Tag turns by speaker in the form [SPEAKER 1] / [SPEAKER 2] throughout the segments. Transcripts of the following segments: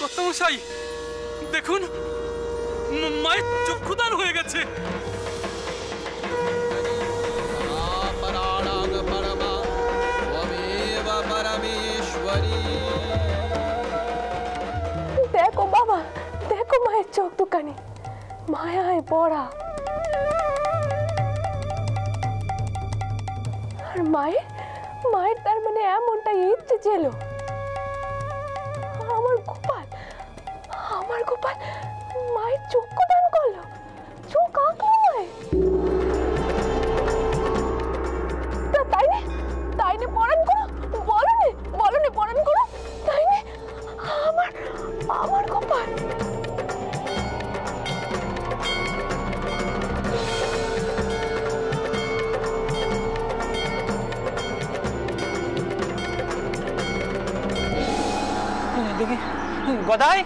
[SPEAKER 1] কর্তামশাই দেখুন, মায়ের চক্ষুদান হয়ে গেছে।
[SPEAKER 2] দেখো বাবা, দেখো মায়ের চোখ দুখানি মায়ায় পড়া। আর মায়ের তার মানে এমনটা ইচ্ছে ছিল। আমার গোপাল মায়ের চক্ষু দান করলো, চোখ আঁকলো মায়ের। তাই নে পরাণ করো, বলো নে পরাণ করো, তাই নে আমার গোপাল।
[SPEAKER 3] দেখি গদাই,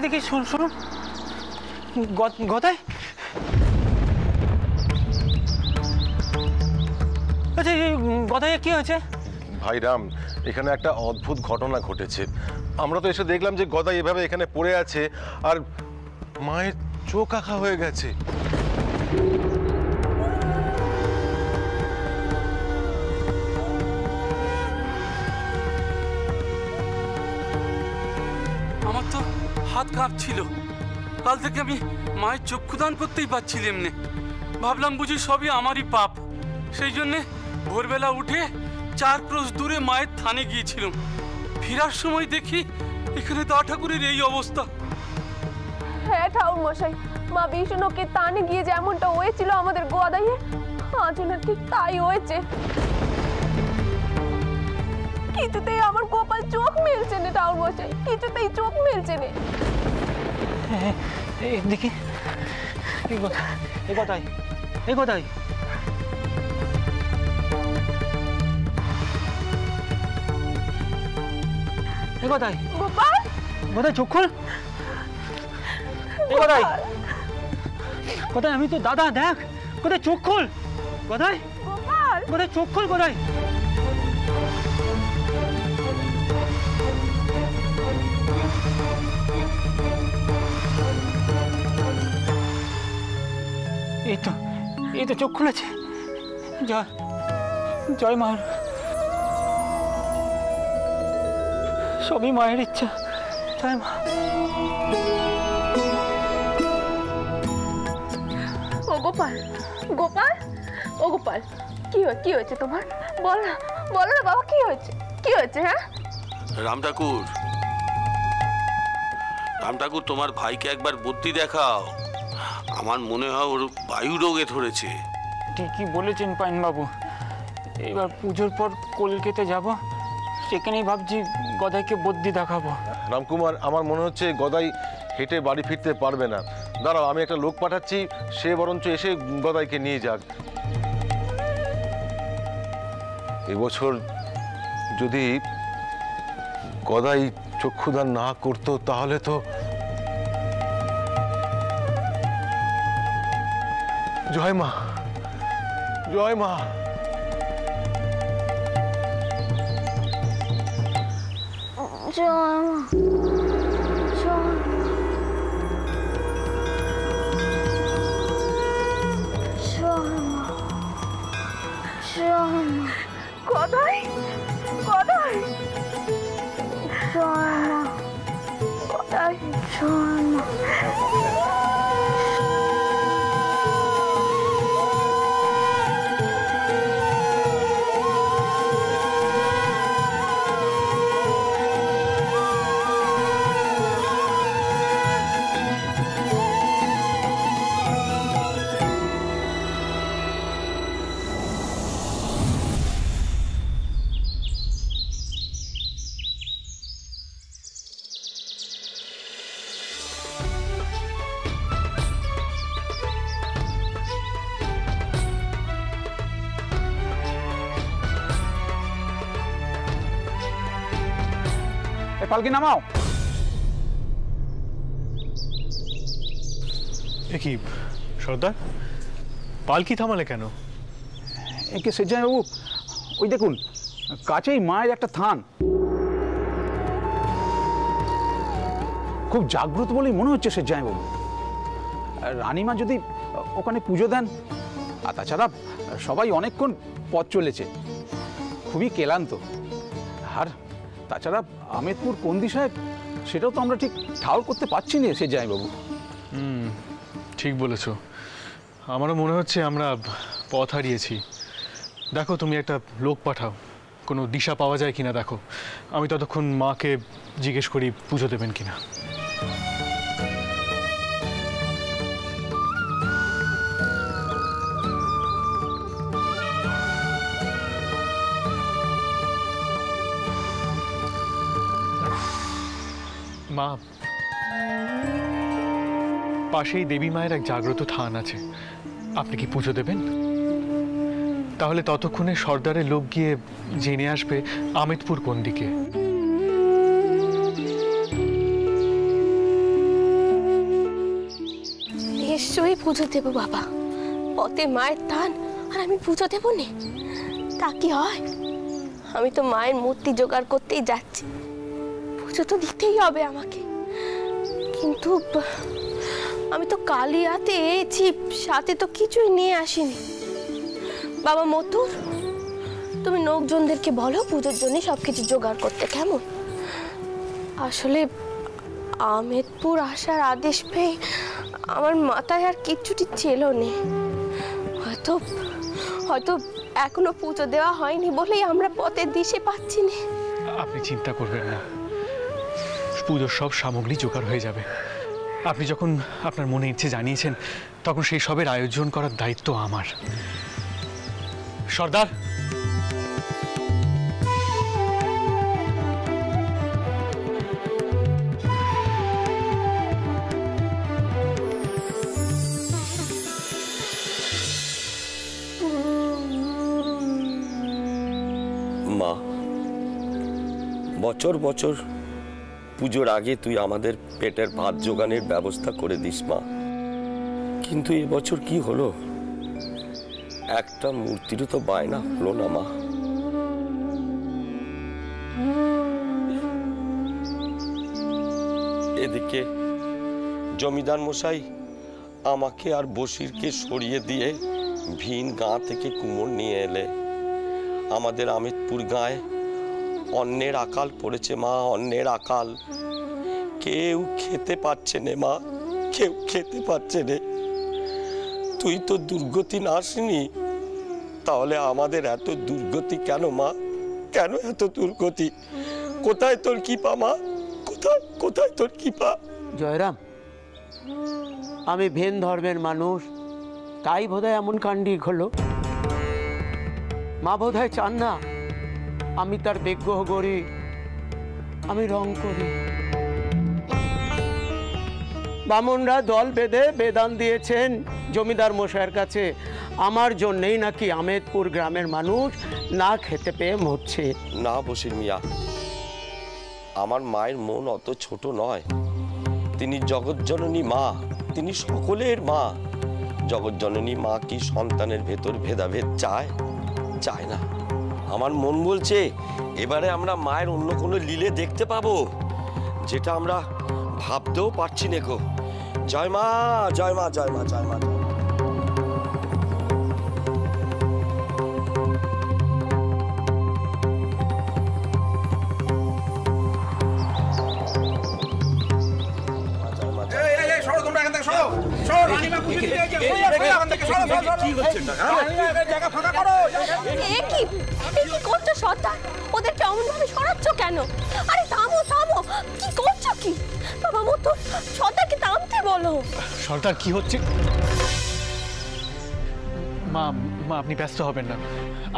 [SPEAKER 3] দেখি শুনুন গদাই। আচ্ছা গদাই কি হয়েছে?
[SPEAKER 4] ভাই রাম, এখানে একটা অদ্ভুত ঘটনা ঘটেছে। আমরা তো এসে দেখলাম যে গদাই এভাবে এখানে পড়ে আছে আর মায়ের চোখ আঁকা হয়ে গেছে।
[SPEAKER 1] আমার তো হাত কাঁপছিল। কাল থেকে আমি মায়ের চক্ষুদান করতেই পারছিলাম না। ভাবলাম বুঝি সবই আমারই পাপ। সেই জন্যে ভোরবেলা উঠে 4 ক্রোশ দূরে মায়ের থানে গিয়েছিলাম। ফেরার সময় দেখি এখানে দা ঠাকুরের এই অবস্থা।
[SPEAKER 2] হ্যাঁ ঠাকুর মশাই, মা বিষ্ণুকে থানে গিয়ে যেমনটা হয়েছিল আমাদের গদাইয়ে, আজও না ঠিক তাই হয়েছে। কিছুতেই আমার গোপাল চোখ মেলছে না ঠাকুর মশাই, কিছুতেই চোখ মেলছে না।
[SPEAKER 3] দেখি গদাই গোপাল চোখ খোল। গদাই আমি তো দাদা, দেখ গদাই চোখ খোল। গদাই চোখ খোল। গদাই এই তো চোখ খুলেছে। জয় মায়ের, সবই মায়ের ইচ্ছা। জয় মা।
[SPEAKER 2] ও গোপাল কি হয়েছে তোমার? বলো না বাবা, কি হয়েছে? হ্যাঁ
[SPEAKER 5] রাম ঠাকুর তোমার ভাইকে একবার বুদ্ধি দেখাও। আমার মনে হয় ওর বায়ু রোগে ধরেছে।
[SPEAKER 3] ঠিকই বলেছেন পাইন বাবু। এবার পুজোর পর কলকাতা যাব, সেখানেই ভাবছি গদাইকে বুদ্ধি দেখাবো।
[SPEAKER 4] রামকুমার, আমার মনে হচ্ছে গদাই হেঁটে বাড়ি ফিরতে পারবে না। দাঁড়াও, আমি একটা লোক পাঠাচ্ছি, সে বরঞ্চ এসে গদাইকে নিয়ে যাক। এবছর যদি গদাই চক্ষুদান না করতো তাহলে তো জয় মা। জয় মা।
[SPEAKER 2] গদাই
[SPEAKER 6] পালকি নামাও।
[SPEAKER 7] কি সর্দার, পালকি থামালে কেন?
[SPEAKER 6] একে সেজাই বাবু, ওই দেখুন কাছেই মায়ের একটা থান। খুব জাগ্রত বলেই মনে হচ্ছে সে জামাইবাবু। রানীমা যদি ওখানে পুজো দেন, আর তাছাড়া সবাই অনেকক্ষণ পথ চলেছে, খুবই ক্লান্ত। আর তাছাড়া আমেদপুর কন্দি সাহেব সেটাও তো আমরা ঠিক ঠাউর করতে পারছি না সে জামাইবাবু।
[SPEAKER 7] ঠিক বলেছ, আমারও মনে হচ্ছে আমরা পথ হারিয়েছি। দেখো তুমি একটা লোক পাঠাও, কোনো দিশা পাওয়া যায় কিনা দেখো। আমি ততক্ষণ মাকে জিজ্ঞেস করি পুজো দেবেন কিনা। মা, পাশেই দেবী মায়ের এক জাগ্রত থান আছে, আপনি কি পুজো দেবেন? তাহলে ততক্ষণে সর্দারের লোক গিয়ে জেনে আসবে আমেদপুর কোন দিকে।
[SPEAKER 2] নিশ্চয়ই পুজো দেবো বাবা, পথে মায়ের থান আর আমি পুজো দেবো নে, তা কি হয়? আমি তো মায়ের মূর্তি জোগাড় করতেই যাচ্ছি, পুজো তো দিতেই হবে আমাকে। কিন্তু আমি তো কালী হাতে এসেছি, সাথে তো কিছুই নিয়ে আসিনি। বাবা মতুর, তুমি লোকজনদেরকে বলো পুজোর জন্য সবকিছু জোগাড় করতে, কেমন? আসলে আমেদপুর আসার আদেশ পেয়ে আমার মাথায় আর কিচ্ছুটি ছিল না। হয়তো হয়তো এখনো পুজো দেওয়া হয়নি বলেই আমরা পথের দিশে পাচ্ছি না।
[SPEAKER 7] আপনি চিন্তা করবেন না, পুজোর সব সামগ্রী জোগাড় হয়ে যাবে। আপনি যখন আপনার মনে ইচ্ছে জানিয়েছেন, তখন সেই সবের আয়োজন করার দায়িত্ব আমার। সর্দার,
[SPEAKER 8] মা, বছর বছর পুজোর আগে তুই আমাদের পেটের ভাত জোগানের ব্যবস্থা করে দিস মা, কিন্তু এবছর কি হলো? একটা মূর্তিরও তো বায়না হলো না মা। এদিকে জমিদার মশাই আমাকে আর বসিরকে সরিয়ে দিয়ে ভিন গাঁ থেকে কুমোর নিয়ে এলে। আমাদের আমেদপুর গাঁয়ে অন্যের আকাল পড়েছে মা, অন্যের আকাল। কেউ খেতে পারছে না মা, কেউ খেতে পারছে না। তুই তো দুর্গতি নাসনি, তাহলে আমাদের এত দুর্গতি কেন মা? কেন এত দুর্গতি? কোথায় তোর কৃপা মা? কোথায় কোথায় তোর কৃপা?
[SPEAKER 9] জয়রাম, আমি ভিন ধর্মের মানুষ, তাই বোধহয় এমন কাণ্ডই হলো। মা বোধহয় চান না আমি তার বিগ্রহ গড়ি, আমি রং করি। বামুনরা দল বেঁধে বেদান দিয়েছেন জমিদার মশাইয়ের কাছে, আমার জন্যেই নাকি আমেদপুর গ্রামের মানুষ না খেতে পেয়ে মরছে।
[SPEAKER 8] না বসির মিয়া, আমার মায়ের মন অত ছোট নয়। তিনি জগৎজননী মা, তিনি সকলের মা। জগৎজননী মা কি সন্তানের ভেতর ভেদাভেদ চায়? চায় না। আমার মন বলছে এবারে আমরা মায়ের অন্য কোনো লীলে দেখতে পাবো, যেটা আমরা ভাবতেও পারছি না গো। জয় মা, জয় মা, জয় মা, জয় মা।
[SPEAKER 2] ওদেরকে অমন ভাবে সরাচ্ছ কেন? আরে থামো থামো, কি করছো কি? বাবা মতো সর্দারকে থামতে বলো।
[SPEAKER 7] সর্দার, কি হচ্ছে? মা মা, আপনি ব্যস্ত হবেন না,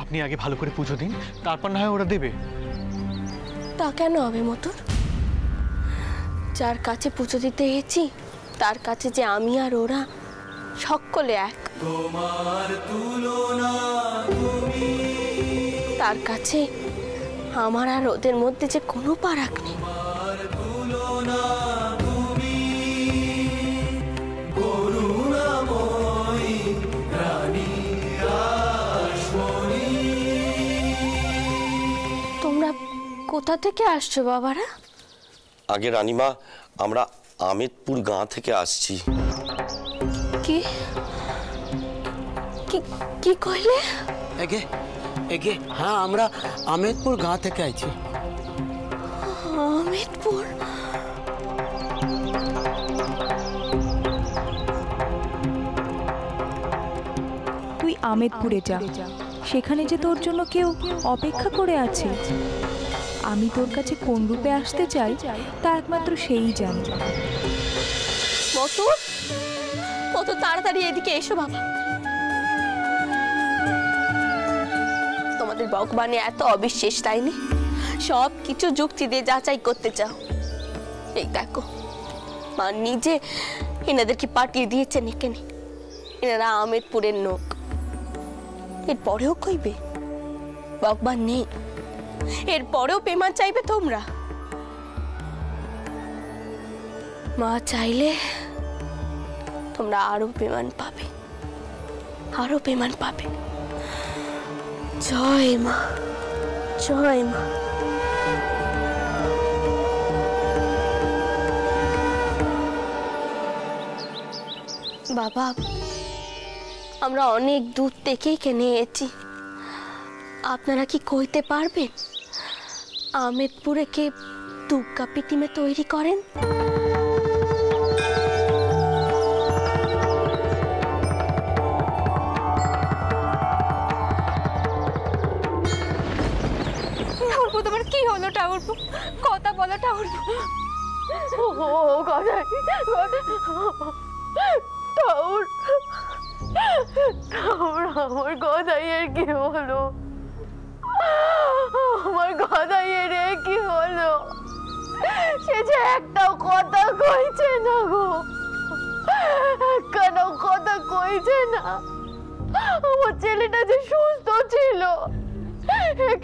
[SPEAKER 7] আপনি আগে ভালো করে পুজো দিন, তারপর না হয় ওরা দেবে।
[SPEAKER 2] তা কেন হবে মতুর? যার কাছে পুজো দিতে এসেছি তার কাছে যে আমি আর ওরা সকলে এক। তার কাছে আমার আর ওদের মধ্যে যে কোনো পারাক নেই। তোমরা কোথা থেকে আসছো বাবারা?
[SPEAKER 8] আগে রানীমা, আমরা আমেদপুর গাঁ থেকে আসছি।
[SPEAKER 2] কি কি কি কইলে?
[SPEAKER 9] এগে এগে হ্যাঁ, আমরা আমেদপুর গাঁ থেকে আইছি।
[SPEAKER 2] আমেদপুর?
[SPEAKER 10] তুই আমেদপুরে যা, সেখানে যে তোর জন্য কেউ অপেক্ষা করে আছে। আমি তোর কাছে কোন রূপে আসতে চাই তা একমাত্র সেই জানে।
[SPEAKER 2] মতো কত তাড়াতাড়ি এদিকে এসো বাবা। তোমাদের ভগবানে এত অবিশ্বাস, তাইনি? সব কিছু যুক্তি দিয়ে যাচাই করতে চাও। এই দেখো, মা নিজে এনাদেরকে পাঠিয়ে দিয়েছেন এখানে। এনারা আমেদপুরের লোক। এরপরেও কইবে ভগবান নেই? এরপরেও পেমান চাইবে তোমরা? মা চাইলে তোমরা আরো পেমান পাবে, আরো পেমান পাবে। জয় মা, জয় মা। বাবা, আমরা অনেক দূর থেকেই কিনে এসেছি। আপনারা কি কইতে পারবেন আমেদপুরে কে দুর্গা প্রতিমা তৈরি করেন? তোমার কি হলো ঠাকুরপো? কথা বলো ঠাকুরপো। ও কথা আমার গদাইয়ের কি হলো? আমার গদাইয়ের কি হলো? সে যে একটাও কথা কইছে না গো, কেন কথা কইছে না? আমার ছেলেটা যে সুস্থ ছিল,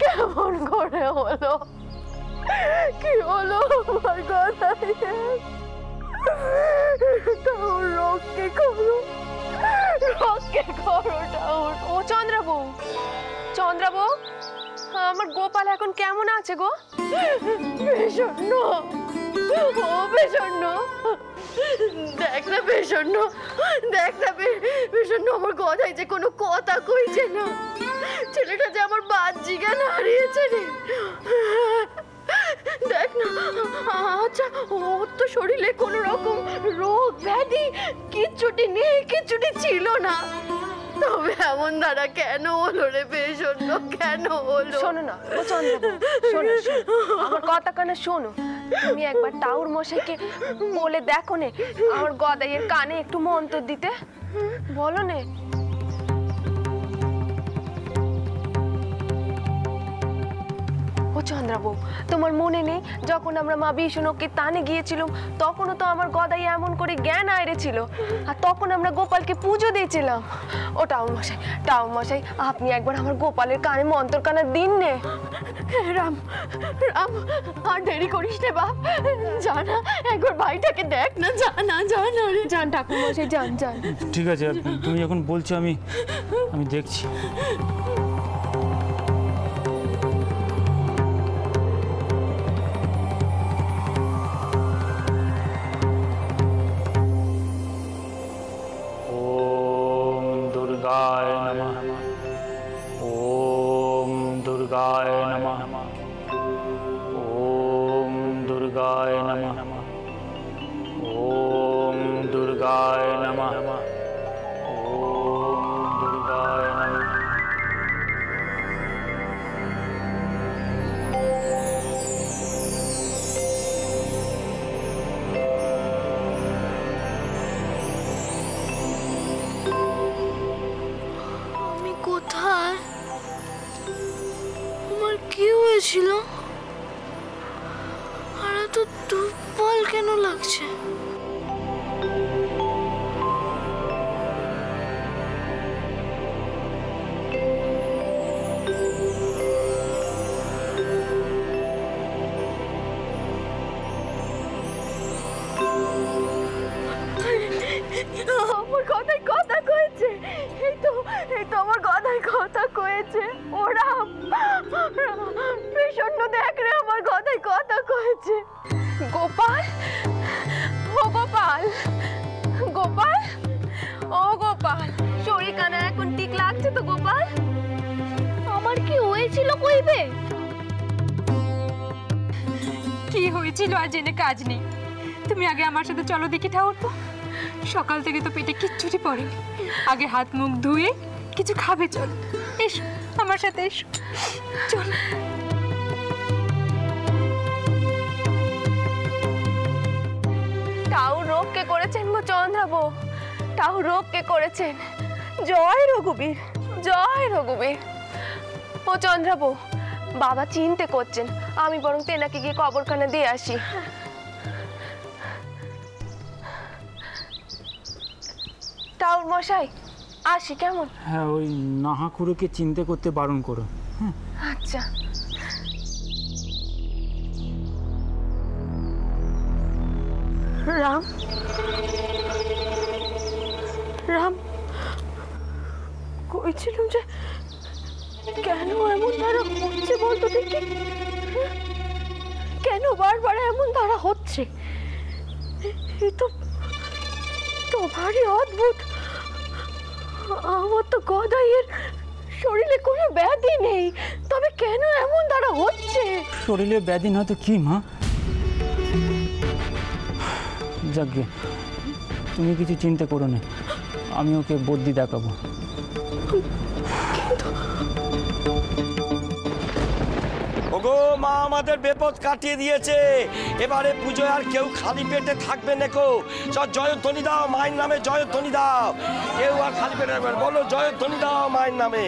[SPEAKER 2] কেমন করে হলো? কি হলো আমার গদাইয়ের? ঠাকুর রক্ষে করো, রক্ষে করো ঠাকুর। ও চন্দ্রাবু, চন্দ্রাবু, আমার গোপাল এখন কেমন আছে গো? ভীষণ, ও ভীষণ। দেখ না ভীষণ, দেখ না ভীষণ, আমার কথাই যে কোনো কথা কইছে না। ছেলেটা যে আমার বাহ্যিক জ্ঞান হারিয়েছে রে। দেখ না, আচ্ছা ওর তো শরীরে কোনো রকম রোগ ব্যাধি কিচ্ছুটি নেই, কিচ্ছুটি ছিল না, তবে এমন ধারা কেন হলো রে ভীষণ? কেন হলো?
[SPEAKER 11] শোনো না ও চন্দ্রবাবু, শোনো আমার কথা কানে শোনো। তুমি একবার টাউর মশাইকে বলে দেখো নে আমার গদাইয়ের কানে একটু মন্ত্র দিতে, বলো নে। ও চন্দ্রাবু, তোমার মনে নেই যখন আমরা মা বিষ্ণুকে টানে গিয়েছিলাম, তখনও তো আমার গদাই এমন করে জ্ঞান আইরেছিল, আর তখন আমরা গোপালকে পুজো দিয়েছিলাম। ও টাউন মশাই, আপনি একবার আমার গোপালের কানে মন্ত্র কানা দিন নে।
[SPEAKER 2] রাম রাম, আর দেরি করিস নে বাপ, জানা একবার ভাইটাকে দেখ না, জানা জানা রে।
[SPEAKER 11] যান ঠাকুর মশাই, যান যান।
[SPEAKER 3] ঠিক আছে, তুমি যখন বলছো আমি দেখছি। दुर्गाय नमः। ओम दुर्गाय नमः। ओम दुर्गाय नमः। ओम दुर्गाय नमः। ओम दुर्गाय नमः।
[SPEAKER 2] কোথায়? আমার কি হয়েছিল? আর এত দুর্বল কেন লাগছে? আমার কথায় কথা কয়েছে, এই তো আমার কথায় কথা কয়েছে। ওরা প্রসন্ন, দেখ রে আমার কথায় কথা কয়েছে।
[SPEAKER 11] গোপাল, ও
[SPEAKER 2] গোপাল, আমার কি হয়েছিল কইবে?
[SPEAKER 10] কি হয়েছিল আর জেনে কাজ নেই। তুমি আগে আমার সাথে চলো দেখি ঠাকুর। সকাল থেকে তো পেটে কিচ্ছুটি পড়েনি। আগে হাত মুখ ধুয়ে কিছু খাবে, চল এসো আমার সাথে এসো, চল।
[SPEAKER 11] তাও রোগ কে করেছেন গো চন্দ্রাবু, তাও রোগ কে করেছেন? জয় রঘুবীর, জয় রঘুবীর। ও চন্দ্রাবু, বাবা চিন্তে করছেন, আমি বরং তেনাকে গিয়ে কবরখানা দিয়ে আসি। তাও মশাই আসি কেমন?
[SPEAKER 3] হ্যাঁ, ওই নাহাকুড়োকে চিন্তা করতে বারণ করো। হ্যাঁ
[SPEAKER 11] আচ্ছা। রাম, রাম, কইছিলাম যে কেন এমন ধারা হচ্ছে বলতো দেখি, কেন বারবার এমন ধারা হচ্ছে? এ তো ভারী অদ্ভুত। আমার তো গদাইয়ের শরীরে কোনো ব্যাধি নেই, তবে কেন এমন ধারা হচ্ছে?
[SPEAKER 3] শরীরে ব্যাধি না তো কি মা? যাকে তুমি কিছু চিন্তা করো না, আমি ওকে বুদ্ধি দেখাবো।
[SPEAKER 8] ওগো মা আমাদের বিপদ কাটিয়ে দিয়েছে, এবারে পুজোয় আর কেউ খালি পেটে থাকবে না কো। জয়ধ্বনি দাও মায়ের নামে, জয়ধ্বনি দাও। কেউ আর খালি পেটে থাকবে না, বলো জয়ধ্বনি দাও মায়ের নামে।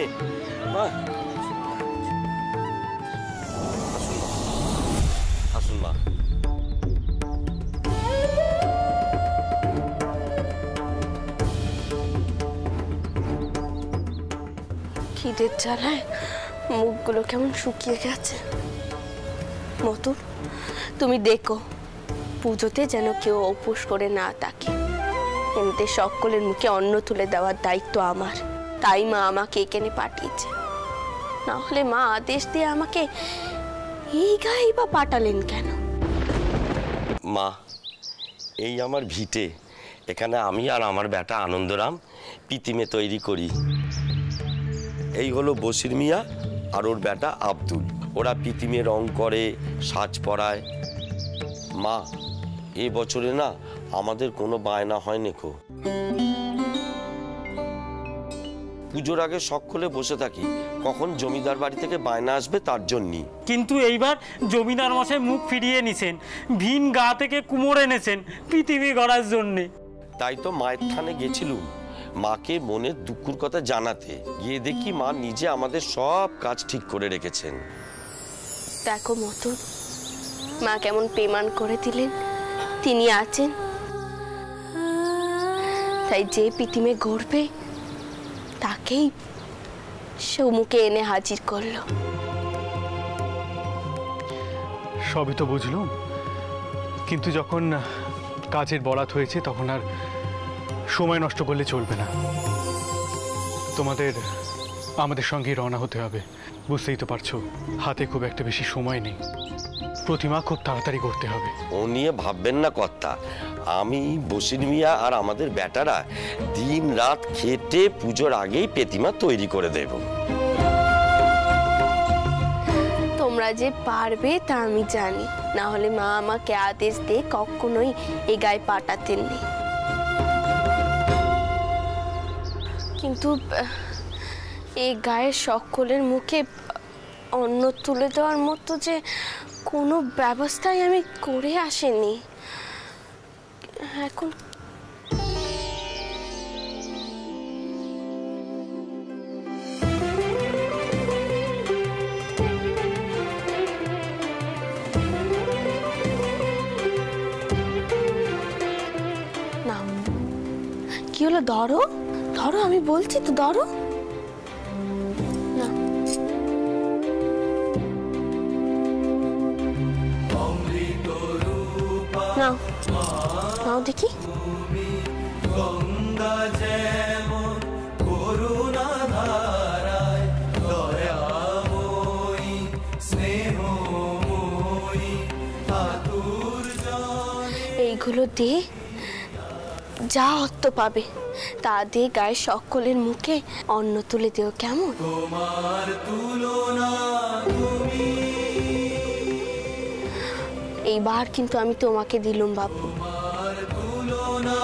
[SPEAKER 8] আসুন মা।
[SPEAKER 2] খিদের জ্বালায় মুখগুলো কেমন শুকিয়ে গেছে। মতু, তুমি দেখো পুজোতে যেন কেউ উপোস করে না থাকে। এমনিতে সকলের মুখে অন্ন তুলে দেওয়ার দায়িত্ব আমার, তাই মা আমাকে এখানে পাঠিয়েছে। না হলে মা আদেশ দিয়ে আমাকে এই গায়ে বা পাঠালেন কেন?
[SPEAKER 8] মা, এই আমার ভিটে, এখানে আমি আর আমার বেটা আনন্দরাম পিতিমে তৈরি করি। এই হলো বশির মিয়া আর ওর বেটা আব্দুল, ওরা পিতিমে রং করে, সাজ পরায়। মা, এ বছরে না আমাদের কোনো বায়না হয়নি কো। পুজোর আগে সকলে বসে থাকি কখন জমিদার বাড়ি থেকে বায়না আসবে তার জন্যই।
[SPEAKER 12] কিন্তু এইবার জমিদার মশাই মুখ ফিরিয়ে নিছেন, ভিন গা থেকে কুমোর এনেছেন পৃথিবী গড়ার জন্যে।
[SPEAKER 8] তাই তো মায়ের থানে গেছিলুম মাকে মনের দুঃখের কথা জানাতে, গিয়ে দেখি মা নিজে আমাদের সব কাজ ঠিক করে রেখেছেন।
[SPEAKER 2] দেখো মতু, মা কেমন পেমান করে দিলেন, তিনি আছেন। তাই যে পিতিমে গড়বে তাকেই সমুখে এনে হাজির করলো।
[SPEAKER 7] সবই তো বুঝলুম, কিন্তু যখন কাজের বরাত হয়েছে তখন আর সময় নষ্ট করলে চলবে না। তোমাদের আমাদের সঙ্গেই রওনা হতে হবে। বুঝতেই তো পারছো হাতে খুব একটা বেশি সময় নেই, প্রতিমা খুব তাড়াতাড়ি করতে হবে।
[SPEAKER 8] ও নিয়ে ভাববেন না কর্তা, আমি বশির মিয়া আর আমাদের বেটারা দিন রাত খেটে পুজোর আগেই প্রতিমা তৈরি করে দেব।
[SPEAKER 2] তোমরা যে পারবে তা আমি জানি, না হলে মা আমাকে আদেশ দিয়ে কখনোই এই গায়ে পাঠাতেন না। কিন্তু এই গায়ের সকলের মুখে অন্ন তুলে দেওয়ার মতো যে কোনো ব্যবস্থাই আমি করে আসিনি। এখন না, কি হলো? ধরো ধরো, আমি বলছি তো ধরো। না, নাও নাও দেখি।
[SPEAKER 13] গঙ্গা যেমন করুণা ধারায় দয়াময়ী স্নেহময়ী আতুর জনে।
[SPEAKER 2] এইগুলো দিয়ে যা অর্থ পাবে তা দিয়ে গায়ের সকলের মুখে অন্ন তুলে দিও, কেমন?
[SPEAKER 13] তোমার তুলনা তুমি,
[SPEAKER 2] এইবার কিন্তু আমি তোমাকে দিলুম বাবু।
[SPEAKER 13] তোমার তুলনা